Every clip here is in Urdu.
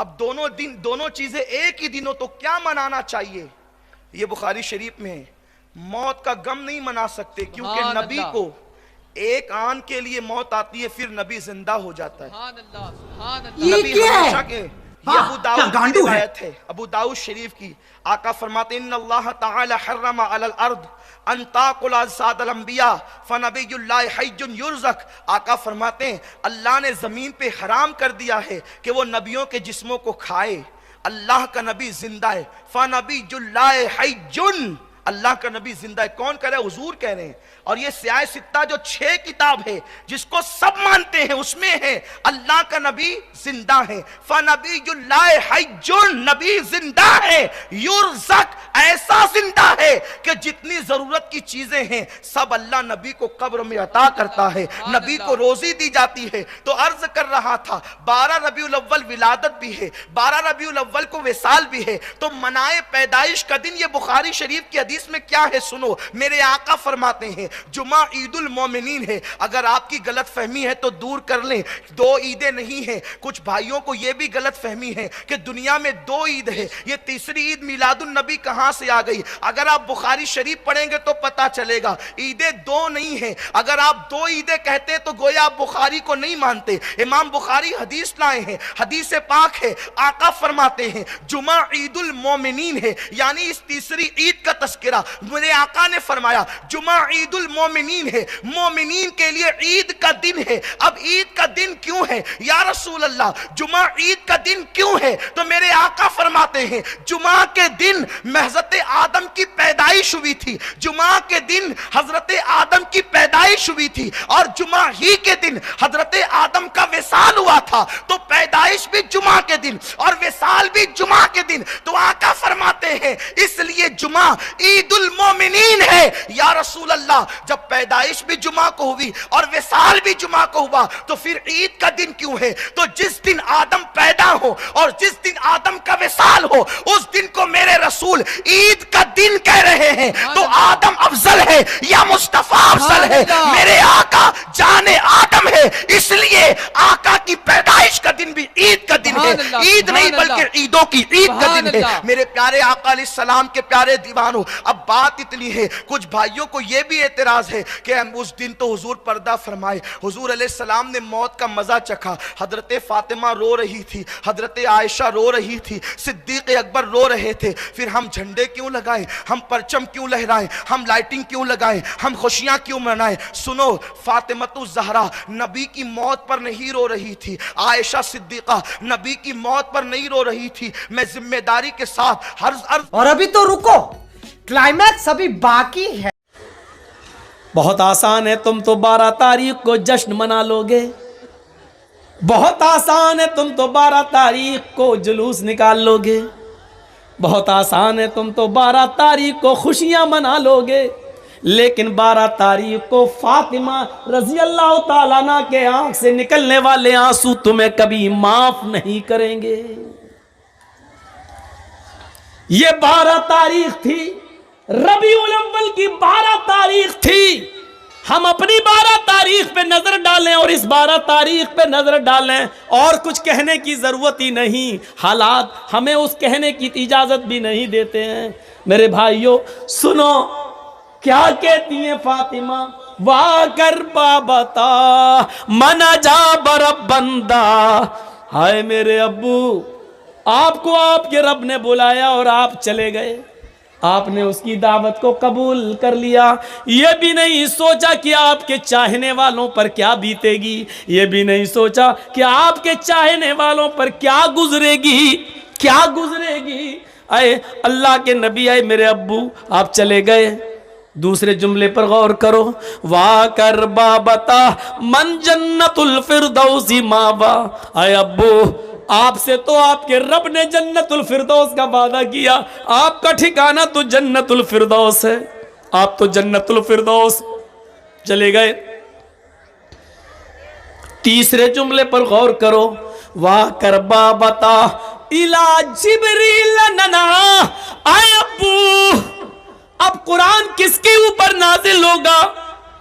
اب دونوں چیزیں ایک ہی دن ہو تو کیا منانا چاہیے؟ یہ بخاری شریف میں ہے، موت کا غم نہیں منا سکتے کیونکہ نبی کو ایک آن کے لیے موت آتی ہے، پھر نبی زندہ ہو جاتا ہے۔ نبی ہمیشہ کے یہ ابو داؤد کی روایت ہے، ابو داؤد شریف کی، آقا فرماتے ہیں ان اللہ تعالی حرم علی الارض ان تاکل اجساد الانبیاء فنبی اللہ حی یرزق۔ آقا فرماتے ہیں اللہ نے زمین پہ حرام کر دیا ہے کہ وہ نبیوں کے جسموں کو کھائے، اللہ کا نبی زندہ ہے، فنبی اللہ حی، اللہ کا نبی زندہ ہے۔ کون کہہ رہے ہیں؟ حضور کہہ رہے ہیں۔ اور یہ سیاہ ستہ جو 6 کتاب ہے جس کو سب مانتے ہیں، اس میں ہے اللہ کا نبی زندہ ہے، فنبی اللہ حی، نبی زندہ ہے، یرزق، ایسا زندہ ہے کہ جتنی ضرورت کی چیزیں ہیں سب اللہ نبی کو قبر میں عطا کرتا ہے، نبی کو روزی دی جاتی ہے۔ تو عرض کر رہا تھا 12 ربیع الاول ولادت بھی ہے، 12 ربیع الاول کو وصال بھی ہے، تو منائے پیدائش کا دن یہ بخاری شریف کی حدیث میں کیا ہے سنو، میرے آقا فرماتے ہیں جمعہ عید المومنین ہے۔ اگر آپ کی غلط فہمی ہے تو دور کر لیں، 2 عیدیں نہیں ہیں۔ کچھ بھائیوں کو یہ بھی غلط فہمی ہے کہ دنیا میں 2 عید ہے، یہ تیسری عید میلاد النبی کہاں سے آ گئی؟ اگر آپ بخاری شریف پڑھیں گے تو پتہ چلے گا عیدیں 2 نہیں ہیں۔ اگر آپ 2 عیدیں کہتے تو گویا آپ بخاری کو نہیں مانتے۔ امام بخاری حدیث لائے ہیں، حدیث پاک ہے، آقا فرماتے ہیں جمعہ عید المومنین ہے، یعنی اس تیسری عید کا تذکرہ میرے آقا نے فرمایا جمعہ عید المومنین ہے، مومنین کے لیے عید کا دن ہے۔ اب عید کا دن کیوں ہے یا رسول اللہ؟ جمعہ عید کا دن کیوں ہے؟ تو میرے آقا فرماتے ہیں جمعہ کے دن حضرت آدم کی پیدائش ہوئی تھی، جمعہ کے دن حضرت آدم کی پیدائش ہوئی تھی، اور جمعہ ہی کے دن حضرت آدم کا وصال ہوا تھا، تو پیدائش بھی جمعہ کے دن اور وصال بھی جمعہ کے دن۔ تو آقا فرماتے ہیں اس لیے جمعہ عید المومنین ہے۔ یا رسول اللہ جب پیدائش بھی جمعہ کو ہوئی اور وصال بھی جمعہ کو ہوا تو پھر عید کا دن کیوں ہے؟ تو جس دن آدم پیدا ہو اور جس دن آدم کا وصال ہو اس دن کو میرے رسول عید کا دن کہہ رہے ہیں۔ تو آدم افضل ہے یا مصطفیٰ افضل ہے؟ میرے آقا جان آدم ہے، اس لیے آقا کی پیدائش کا دن بھی عید کا دن ہے، عید نہیں بلکہ عیدوں کی عید کا دن ہے۔ میرے پیارے آقا علیہ السلام کے پیارے دیوانوں، اب بات اتنی ہے، کچھ بھائیوں کو یہ بھی اعتراض ہے کہ اس دن تو حضور پردہ فرمائے، حضور علیہ السلام نے موت کا مزہ چکھا، حضرت فاطمہ رو رہی تھی، حضرت عائشہ رو رہی تھی، صدیق اکبر رو رہے تھے، پھر ہم جھنڈے کیوں لگائیں، ہم پرچم کیوں لہرائیں، ہم لائٹنگ کیوں لگائیں، ہم خوشیاں کیوں منائیں؟ سنو، فاطمۃ الزہرا نبی کی موت پر نہیں رو رہی تھی، عائشہ صدیقہ نبی کی موت پر نہیں رو رہی تھی۔ میں ذمہ داری کے ساتھ اور ابھی تو رکو، کلائمیکس ابھی باقی ہے۔ بہت آسان ہے، تم تو 12 تاریخ کو جشن منا لو گے، بہت آسان ہے، تم تو 12 تاریخ کو جلوس نکال لو گے، بہت آسان ہے، تم تو 12 تاریخ کو خوشیاں منا لو گے، لیکن 12 تاریخ کو فاطمہ رضی اللہ تعالیٰ عنہ کے آنکھ سے نکلنے والے آنسو تمہیں کبھی معاف نہیں کریں گے۔ یہ 12 تاریخ تھی، ربیع الاول کی 12 تاریخ تھی۔ ہم اپنی 12 تاریخ پہ نظر ڈالیں اور اس 12 تاریخ پہ نظر ڈالیں، اور کچھ کہنے کی ضرورت ہی نہیں، حالات ہمیں اس کہنے کی اجازت بھی نہیں دیتے ہیں۔ میرے بھائیوں سنو کیا کہتی ہیں فاطمہ، وا کر بابتا منا جا برب بندہ، ہائے میرے ابو، آپ کو آپ کے رب نے بلایا اور آپ چلے گئے، آپ نے اس کی دعوت کو قبول کر لیا، یہ بھی نہیں سوچا کہ آپ کے چاہنے والوں پر کیا بیتے گی، یہ بھی نہیں سوچا کہ آپ کے چاہنے والوں پر کیا گزرے گی، کیا گزرے گی۔ اے اللہ کے نبی، اے میرے ابو، آپ چلے گئے۔ دوسرے جملے پر غور کرو، وا کر بابتا من جنت الفردوس ماوا، اے ابو آپ سے تو آپ کے رب نے جنت الفردوس کا وعدہ کیا، آپ کا ٹھکانہ تو جنت الفردوس ہے، آپ تو جنت الفردوس چلے گئے۔ تیسرے جملے پر غور کرو، واہ کربا بتا الا جبریل ننا، اے ابو اب قرآن کس کے اوپر نازل ہوگا؟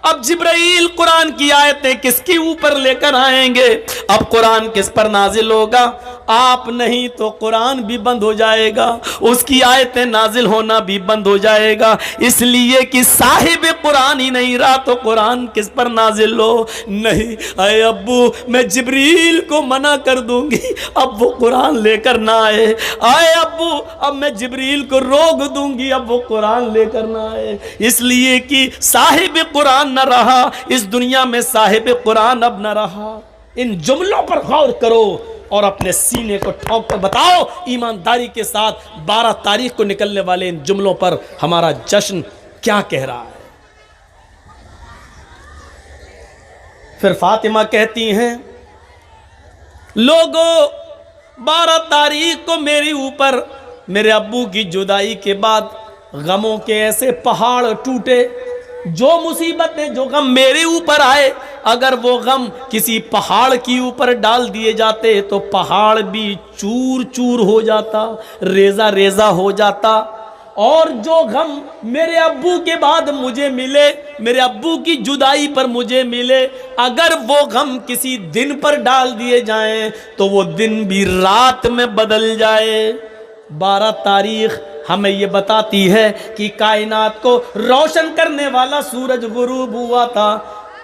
اب جبرائیل قرآن کی آیتیں کس کے اوپر لے کر آئیں گے؟ اب قرآن کس پر نازل ہوگا؟ آپ نہیں تو قرآن بھی بند ہو جائے گا, اس کی آیتیں نازل ہونا بھی بند ہو جائے گا, اس لیے کہ صاحب قرآن ہی نہیں رہا تو قرآن کس پر نازل ہو. نہیں اے ابو میں جبریل کو منع کر دوں گی, اب وہ قرآن لے کر نہ آئے. اے ابو اب میں جبریل کو روک دوں گی, اب وہ قرآن لے کر نہ آئے, اس لیے کہ صاحب قرآن نہ رہا اس دنیا میں, صاحب قرآن اب نہ رہا. ان جملوں پر غور کرو اور اپنے سینے کو ٹھونک کر بتاؤ ایمانداری کے ساتھ 12 تاریخ کو نکلنے والے ان جملوں پر ہمارا جشن کیا کہہ رہا ہے. پھر فاطمہ کہتی ہیں لوگوں 12 تاریخ کو میرے اوپر میرے ابو کی جدائی کے بعد غموں کے ایسے پہاڑ ٹوٹے, جو مصیبتیں جو غم میرے اوپر آئے اگر وہ غم کسی پہاڑ کی اوپر ڈال دیے جاتے تو پہاڑ بھی چور چور ہو جاتا, ریزہ ریزہ ہو جاتا. اور جو غم میرے ابو کے بعد مجھے ملے, میرے ابو کی جدائی پر مجھے ملے, اگر وہ غم کسی دن پر ڈال دیے جائیں تو وہ دن بھی رات میں بدل جائے. 12 تاریخ ہمیں یہ بتاتی ہے کہ کائنات کو روشن کرنے والا سورج غروب ہوا تھا,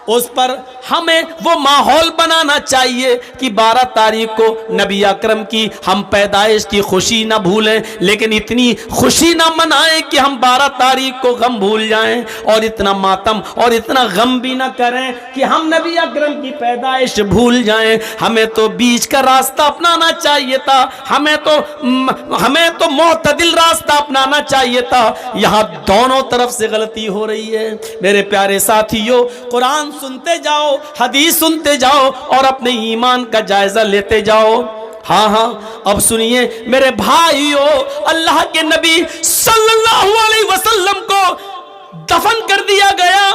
اس پر ہمیں وہ ماحول بنانا چاہیے کہ 12 تاریخ کو نبی اکرم کی ہم پیدائش کی خوشی نہ بھولیں, لیکن اتنی خوشی نہ منائیں کہ ہم 12 تاریخ کو غم بھول جائیں, اور اتنا ماتم اور اتنا غم بھی نہ کریں کہ ہم نبی اکرم کی پیدائش بھول جائیں. ہمیں تو بیچ کا راستہ اپنانا چاہیے تھا, ہمیں تو معتدل راستہ اپنانا چاہیے تھا. یہاں دونوں طرف سے غلطی ہو رہی ہے. میرے پیارے ساتھیوں, قرآن سنتے جاؤ, حدیث سنتے جاؤ اور اپنے ایمان کا جائزہ لیتے جاؤ. ہاں اب سنیے میرے بھائیو, اللہ کے نبی صلی اللہ علیہ وسلم کو دفن کر دیا گیا.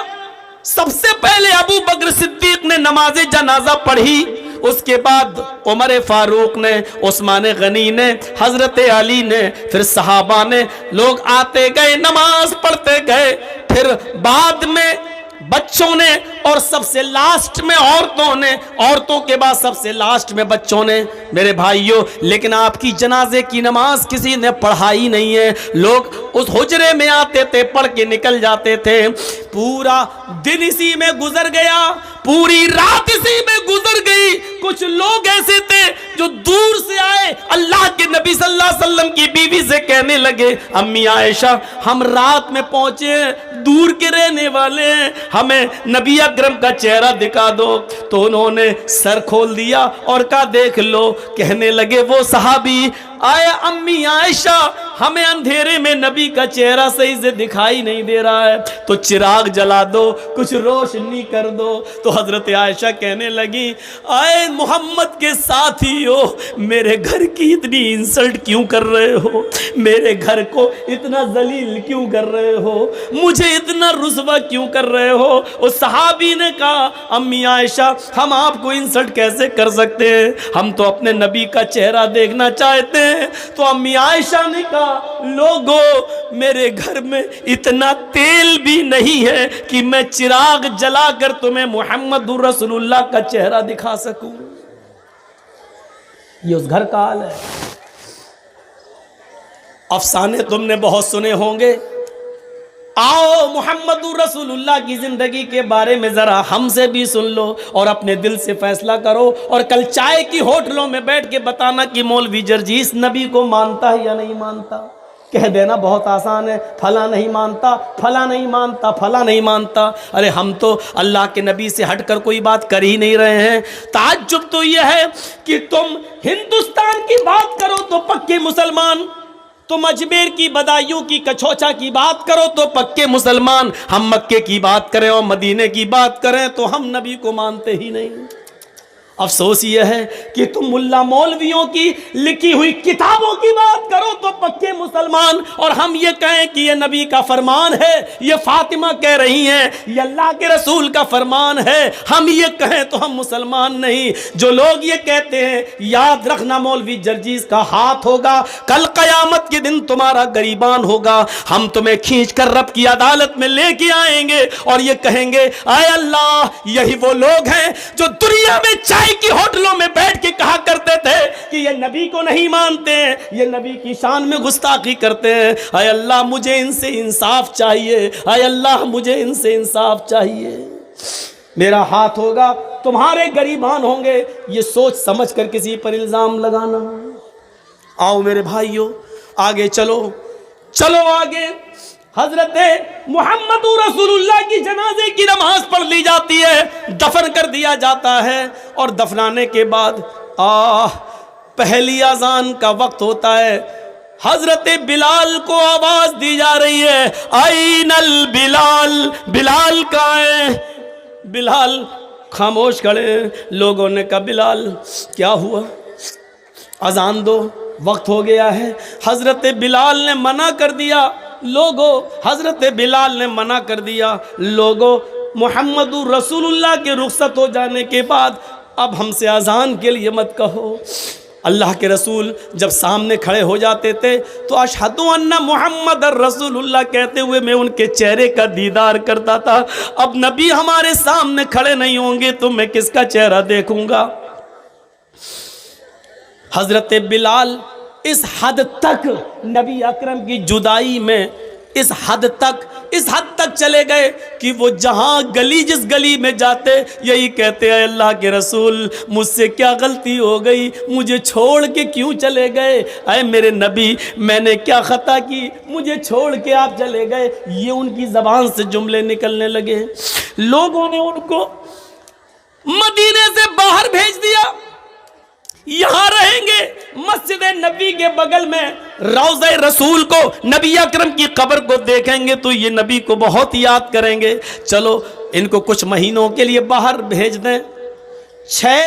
سب سے پہلے ابو بکر صدیق نے نماز جنازہ پڑھی, اس کے بعد عمر فاروق نے, عثمان غنی نے, حضرت علی نے, پھر صحابہ نے. لوگ آتے گئے, نماز پڑھتے گئے, پھر بعد میں بچوں نے, اور سب سے لاسٹ میں عورتوں نے, عورتوں کے بعد سب سے لاسٹ میں بچوں نے. میرے بھائیوں, لیکن آپ کی جنازے کی نماز کسی نے پڑھائی نہیں ہے. لوگ اس حجرے میں آتے تھے, پڑھ کے نکل جاتے تھے. پورا دن اسی میں گزر گیا, پوری رات اسی میں گزر گئی. کچھ لوگ ایسے تھے جو دور سے آئے, اللہ کے نبی صلی اللہ علیہ وسلم کی بیوی سے کہنے لگے امی عائشہ ہم رات میں پہنچے, دور کے رہنے والے ہیں, ہمیں نبی اکرم کا چہرہ دکھا دو. تو انہوں نے سر کھول دیا اور کہا دیکھ لو. کہنے لگے وہ صحابی آئے امی عائشہ ہمیں اندھیرے میں نبی کا چہرہ صحیح سے دکھائی نہیں دے رہا ہے, تو چراغ جلا دو, کچھ روشنی کر دو. تو حضرت عائشہ کہنے لگی آئے محمد کے ساتھی ہو, میرے گھر کی اتنی انسلٹ کیوں کر رہے ہو, میرے گھر کو اتنا ذلیل کیوں کر رہے ہو, مجھے اتنا رسوا کیوں کر رہے ہو. اس صحابی نے کہا امی عائشہ ہم آپ کو انسلٹ کیسے کر سکتے ہیں, ہم تو اپنے نبی کا چہرہ دیکھنا چاہتے ہیں. تو امی عائشہ نے کہا لوگوں میرے گھر میں اتنا تیل بھی نہیں ہے کہ میں چراغ جلا کر تمہیں محمد رسول اللہ کا چہرہ دکھا سکوں. یہ اس گھر کا حال ہے. افسانے تم نے بہت سنے ہوں گے, آؤ محمد رسول اللہ کی زندگی کے بارے میں ذرا ہم سے بھی سن لو اور اپنے دل سے فیصلہ کرو, اور کل چائے کی ہوٹلوں میں بیٹھ کے بتانا کہ مولوی جرجیس نبی کو مانتا ہے یا نہیں مانتا. کہہ دینا بہت آسان ہے, پھلا نہیں مانتا, پھلا نہیں مانتا, پھلا نہیں مانتا. ارے ہم تو اللہ کے نبی سے ہٹ کر کوئی بات کر ہی نہیں رہے ہیں. تعجب تو یہ ہے کہ تم ہندوستان کی بات کرو تو پکے مسلمان, تم اجمیر کی بدایوں کی کچھوچا کی بات کرو تو پکے مسلمان, ہم مکے کی بات کریں اور مدینے کی بات کریں تو ہم نبی کو مانتے ہی نہیں. افسوس یہ ہے کہ تم ملا مولویوں کی لکھی ہوئی کتابوں کی بات کرو تو پکے مسلمان, اور ہم یہ کہیں کہ یہ نبی کا فرمان ہے, یہ فاطمہ کہہ رہی ہیں یہ اللہ کے رسول کا فرمان ہے, ہم یہ کہیں تو ہم مسلمان نہیں. جو لوگ یہ کہتے ہیں یاد رکھنا مولوی جرجیس کا ہاتھ ہوگا, کل قیامت کے دن تمہارا گریبان ہوگا, ہم تمہیں کھینچ کر رب کی عدالت میں لے کے آئیں گے اور یہ کہیں گے اے اللہ یہی وہ لوگ ہیں جو دنیا میں چاہے چائے کی ہوٹلوں میں بیٹھ کے کہا کرتے تھے کہ یہ نبی کو نہیں مانتے ہیں, یہ نبی کی شان میں گستاخی کرتے ہیں, اے اللہ مجھے ان سے انصاف چاہیے, اے اللہ مجھے ان سے انصاف چاہیے. میرا ہاتھ ہوگا, تمہارے گریبان ہوں گے, یہ سوچ سمجھ کر کسی پر الزام لگانا. آؤ میرے بھائیو آگے چلو, چلو آگے. حضرت محمد رسول اللہ کی جنازے کی نماز پڑھ لی جاتی ہے, دفن کر دیا جاتا ہے, اور دفنانے کے بعد پہلی اذان کا وقت ہوتا ہے. حضرت بلال کو آواز دی جا رہی ہے, آئین البلال, بلال کہاں ہے؟ بلال خاموش کھڑے ہیں. لوگوں نے کہا بلال کیا ہوا, اذان دو, وقت ہو گیا ہے. حضرت بلال نے منع کر دیا. لوگوں, حضرت بلال نے منع کر دیا. لوگوں, محمد رسول اللہ کے رخصت ہو جانے کے بعد اب ہم سے اذان کے لیے مت کہو. اللہ کے رسول جب سامنے کھڑے ہو جاتے تھے تو اشہد ان محمد رسول اللہ کہتے ہوئے میں ان کے چہرے کا دیدار کرتا تھا. اب نبی ہمارے سامنے کھڑے نہیں ہوں گے تو میں کس کا چہرہ دیکھوں گا؟ حضرت بلال اس حد تک نبی اکرم کی جدائی میں اس حد تک چلے گئے کہ وہ جہاں گلی, جس گلی میں جاتے یہی کہتے ہیں, اللہ کے رسول مجھ سے کیا غلطی ہو گئی, مجھے چھوڑ کے کیوں چلے گئے؟ اے میرے نبی میں نے کیا خطا کی, مجھے چھوڑ کے آپ چلے گئے؟ یہ ان کی زبان سے جملے نکلنے لگے. لوگوں نے ان کو مدینے سے باہر بھیج دیا. یہاں رہیں گے, مسجد نبی کے بغل میں روضہ رسول کو, نبی اکرم کی قبر کو دیکھیں گے تو یہ نبی کو بہت یاد کریں گے. چلو ان کو کچھ مہینوں کے لیے باہر بھیج دیں. 6